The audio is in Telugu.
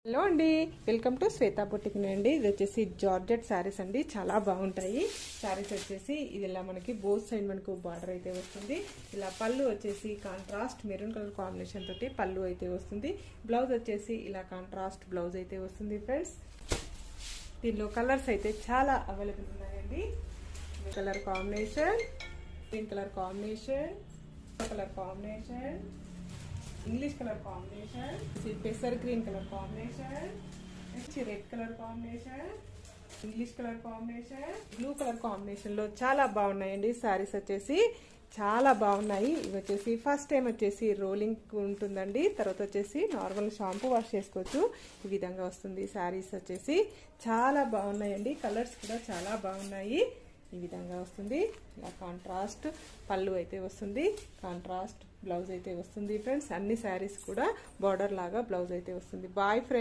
హలో అండి, వెల్కమ్ టు శ్వేతా బొటిక్ అండి. ఇది వచ్చేసి జార్జెట్ శారీస్ అండి, చాలా బాగుంటాయి. శారీస్ వచ్చేసి ఇది ఇలా మనకి బోత్ సైడ్ మనకు బార్డర్ అయితే వస్తుంది. ఇలా పళ్ళు వచ్చేసి కాంట్రాస్ట్ మెరూన్ కలర్ కాంబినేషన్ తోటి పళ్ళు అయితే వస్తుంది. బ్లౌజ్ వచ్చేసి ఇలా కాంట్రాస్ట్ బ్లౌజ్ అయితే వస్తుంది ఫ్రెండ్స్. దీనిలో కలర్స్ అయితే చాలా అవైలబుల్ ఉన్నాయండి. Colour combination, green colour combination, colour combination, English colour combination, పెసర్ green colour combination, red colour combination, English colour combination, blue colour combination లో చాలా బాగున్నాయండి. శారీస్ వచ్చేసి చాలా బాగున్నాయి. ఇవి వచ్చేసి ఫస్ట్ టైం వచ్చేసి రోలింగ్ ఉంటుందండి. తర్వాత వచ్చేసి నార్మల్ షాంపూ వాష్ చేసుకోవచ్చు. ఈ విధంగా వస్తుంది. శారీస్ వచ్చేసి చాలా బాగున్నాయండి. కలర్స్ కూడా చాలా బాగున్నాయి. ఈ విధంగా వస్తుంది. ఇలా కాంట్రాస్ట్ పళ్ళు అయితే వస్తుంది, కాంట్రాస్ట్ బ్లౌజ్ అయితే వస్తుంది ఫ్రెండ్స్. అన్ని శారీస్ కూడా బార్డర్ లాగా బ్లౌజ్ అయితే వస్తుంది. Bye friends.